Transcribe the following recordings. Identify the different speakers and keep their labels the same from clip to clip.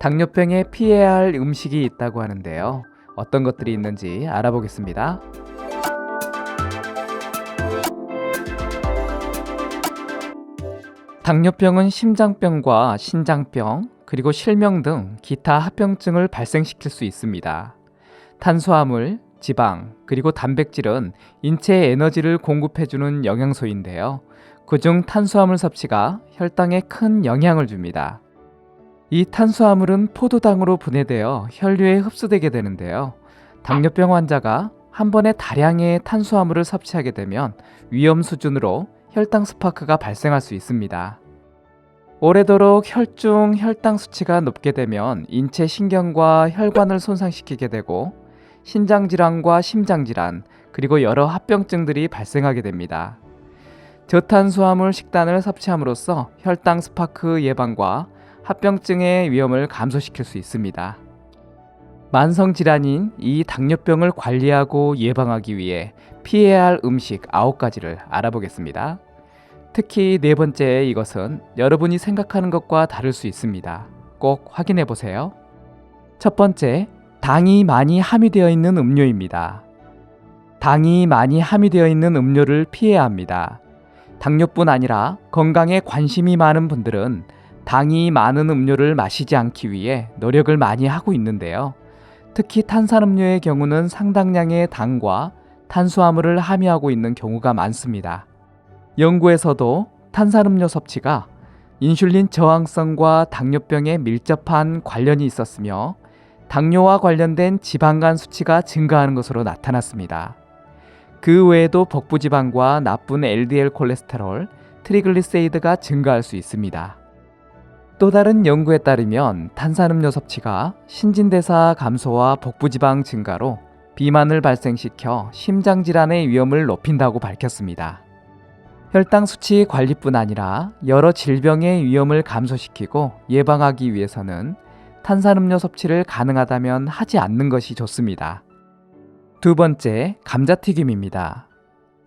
Speaker 1: 당뇨병에 피해야 할 음식이 있다고 하는데요. 어떤 것들이 있는지 알아보겠습니다. 당뇨병은 심장병과 신장병, 그리고 실명 등 기타 합병증을 발생시킬 수 있습니다. 탄수화물, 지방, 그리고 단백질은 인체에 에너지를 공급해주는 영양소인데요. 그중 탄수화물 섭취가 혈당에 큰 영향을 줍니다. 이 탄수화물은 포도당으로 분해되어 혈류에 흡수되게 되는데요. 당뇨병 환자가 한 번에 다량의 탄수화물을 섭취하게 되면 위험 수준으로 혈당 스파크가 발생할 수 있습니다. 오래도록 혈중 혈당 수치가 높게 되면 인체 신경과 혈관을 손상시키게 되고 신장질환과 심장질환, 그리고 여러 합병증들이 발생하게 됩니다. 저탄수화물 식단을 섭취함으로써 혈당 스파크 예방과 합병증의 위험을 감소시킬 수 있습니다. 만성질환인 이 당뇨병을 관리하고 예방하기 위해 피해야 할 음식 9가지를 알아보겠습니다. 특히 네 번째 이것은 여러분이 생각하는 것과 다를 수 있습니다. 꼭 확인해 보세요. 첫 번째, 당이 많이 함유되어 있는 음료입니다. 당이 많이 함유되어 있는 음료를 피해야 합니다. 당뇨뿐 아니라 건강에 관심이 많은 분들은 당이 많은 음료를 마시지 않기 위해 노력을 많이 하고 있는데요. 특히 탄산음료의 경우는 상당량의 당과 탄수화물을 함유하고 있는 경우가 많습니다. 연구에서도 탄산음료 섭취가 인슐린 저항성과 당뇨병에 밀접한 관련이 있었으며 당뇨와 관련된 지방간 수치가 증가하는 것으로 나타났습니다. 그 외에도 복부지방과 나쁜 LDL 콜레스테롤, 트리글리세이드가 증가할 수 있습니다. 또 다른 연구에 따르면 탄산음료 섭취가 신진대사 감소와 복부지방 증가로 비만을 발생시켜 심장질환의 위험을 높인다고 밝혔습니다. 혈당 수치 관리뿐 아니라 여러 질병의 위험을 감소시키고 예방하기 위해서는 탄산음료 섭취를 가능하다면 하지 않는 것이 좋습니다. 두 번째, 감자튀김입니다.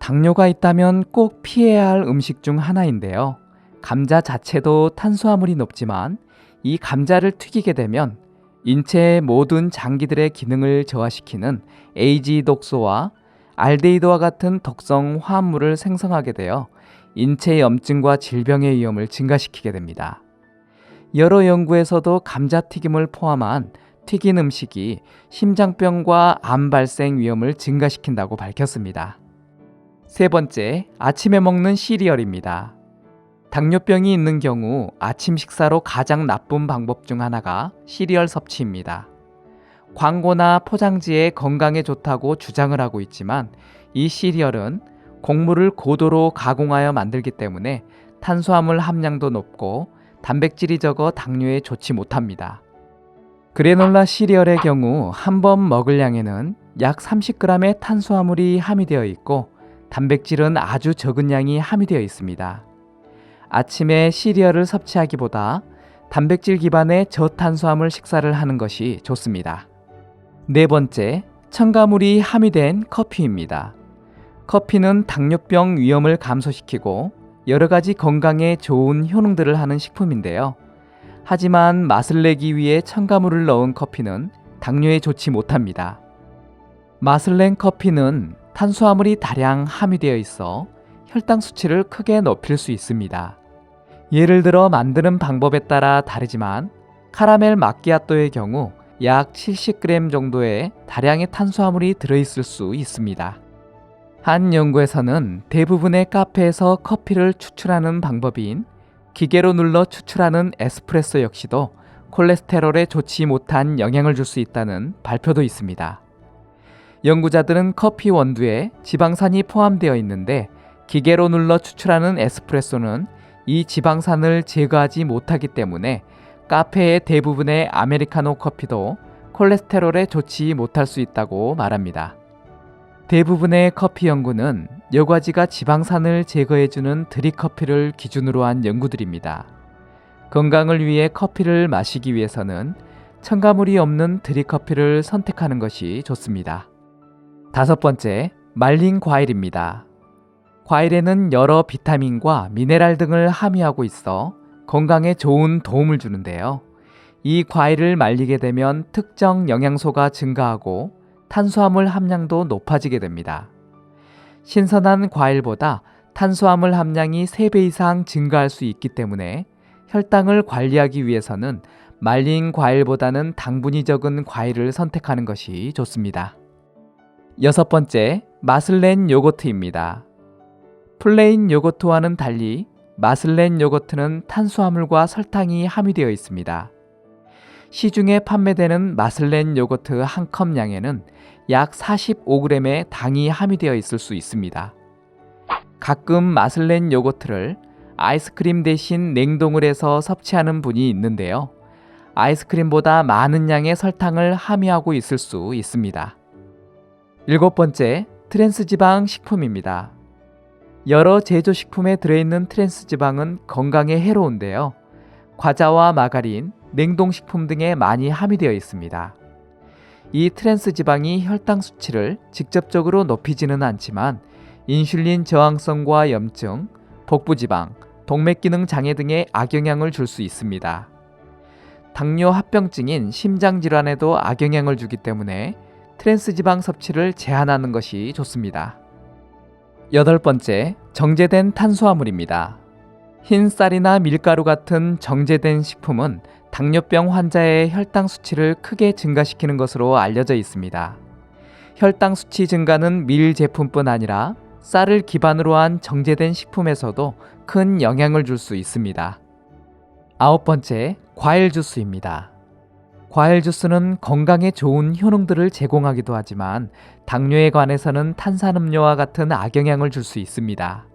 Speaker 1: 당뇨가 있다면 꼭 피해야 할 음식 중 하나인데요. 감자 자체도 탄수화물이 높지만 이 감자를 튀기게 되면 인체의 모든 장기들의 기능을 저하시키는 AG 독소와 알데히드와 같은 독성 화합물을 생성하게 되어 인체 염증과 질병의 위험을 증가시키게 됩니다. 여러 연구에서도 감자튀김을 포함한 튀긴 음식이 심장병과 암 발생 위험을 증가시킨다고 밝혔습니다. 세 번째, 아침에 먹는 시리얼입니다. 당뇨병이 있는 경우 아침 식사로 가장 나쁜 방법 중 하나가 시리얼 섭취입니다. 광고나 포장지에 건강에 좋다고 주장을 하고 있지만 이 시리얼은 곡물을 고도로 가공하여 만들기 때문에 탄수화물 함량도 높고 단백질이 적어 당뇨에 좋지 못합니다. 그래놀라 시리얼의 경우 한 번 먹을 양에는 약 30g의 탄수화물이 함유되어 있고 단백질은 아주 적은 양이 함유되어 있습니다. 아침에 시리얼을 섭취하기보다 단백질 기반의 저탄수화물 식사를 하는 것이 좋습니다. 네 번째, 첨가물이 함유된 커피입니다. 커피는 당뇨병 위험을 감소시키고 여러 가지 건강에 좋은 효능들을 하는 식품인데요. 하지만 맛을 내기 위해 첨가물을 넣은 커피는 당뇨에 좋지 못합니다. 맛을 낸 커피는 탄수화물이 다량 함유되어 있어 혈당 수치를 크게 높일 수 있습니다. 예를 들어 만드는 방법에 따라 다르지만 카라멜 마끼아또의 경우 약 70g 정도의 다량의 탄수화물이 들어있을 수 있습니다. 한 연구에서는 대부분의 카페에서 커피를 추출하는 방법인 기계로 눌러 추출하는 에스프레소 역시도 콜레스테롤에 좋지 못한 영향을 줄 수 있다는 발표도 있습니다. 연구자들은 커피 원두에 지방산이 포함되어 있는데 기계로 눌러 추출하는 에스프레소는 이 지방산을 제거하지 못하기 때문에 카페의 대부분의 아메리카노 커피도 콜레스테롤에 좋지 못할 수 있다고 말합니다. 대부분의 커피 연구는 여과지가 지방산을 제거해주는 드립커피를 기준으로 한 연구들입니다. 건강을 위해 커피를 마시기 위해서는 첨가물이 없는 드립커피를 선택하는 것이 좋습니다. 다섯 번째, 말린 과일입니다. 과일에는 여러 비타민과 미네랄 등을 함유하고 있어 건강에 좋은 도움을 주는데요. 이 과일을 말리게 되면 특정 영양소가 증가하고 탄수화물 함량도 높아지게 됩니다. 신선한 과일보다 탄수화물 함량이 3배 이상 증가할 수 있기 때문에 혈당을 관리하기 위해서는 말린 과일보다는 당분이 적은 과일을 선택하는 것이 좋습니다. 6번째, 맛을 낸 요거트입니다. 플레인 요거트와는 달리 맛을 낸 요거트는 탄수화물과 설탕이 함유되어 있습니다. 시중에 판매되는 맛을 낸 요거트 한 컵 양에는 약 45g의 당이 함유되어 있을 수 있습니다. 가끔 맛을 낸 요거트를 아이스크림 대신 냉동을 해서 섭취하는 분이 있는데요. 아이스크림보다 많은 양의 설탕을 함유하고 있을 수 있습니다. 7번째, 트랜스지방 식품입니다. 여러 제조식품에 들어있는 트랜스지방은 건강에 해로운데요. 과자와 마가린, 냉동식품 등에 많이 함유되어 있습니다. 이 트랜스지방이 혈당 수치를 직접적으로 높이지는 않지만 인슐린 저항성과 염증, 복부지방, 동맥기능 장애 등에 악영향을 줄 수 있습니다. 당뇨 합병증인 심장질환에도 악영향을 주기 때문에 트랜스지방 섭취를 제한하는 것이 좋습니다. 8번째, 정제된 탄수화물입니다. 흰 쌀이나 밀가루 같은 정제된 식품은 당뇨병 환자의 혈당 수치를 크게 증가시키는 것으로 알려져 있습니다. 혈당 수치 증가는 밀 제품뿐 아니라 쌀을 기반으로 한 정제된 식품에서도 큰 영향을 줄 수 있습니다. 9번째, 과일 주스입니다. 과일 주스는 건강에 좋은 효능들을 제공하기도 하지만 당뇨에 관해서는 탄산음료와 같은 악영향을 줄 수 있습니다.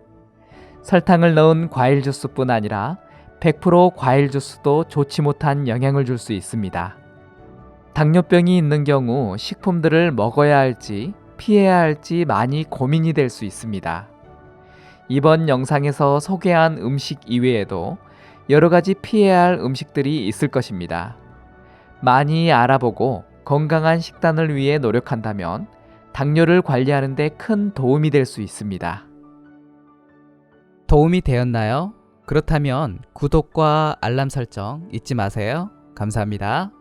Speaker 1: 설탕을 넣은 과일 주스뿐 아니라 100% 과일 주스도 좋지 못한 영향을 줄 수 있습니다. 당뇨병이 있는 경우 식품들을 먹어야 할지 피해야 할지 많이 고민이 될 수 있습니다. 이번 영상에서 소개한 음식 이외에도 여러 가지 피해야 할 음식들이 있을 것입니다. 많이 알아보고 건강한 식단을 위해 노력한다면 당뇨를 관리하는 데 큰 도움이 될 수 있습니다. 도움이 되었나요? 그렇다면 구독과 알람 설정 잊지 마세요. 감사합니다.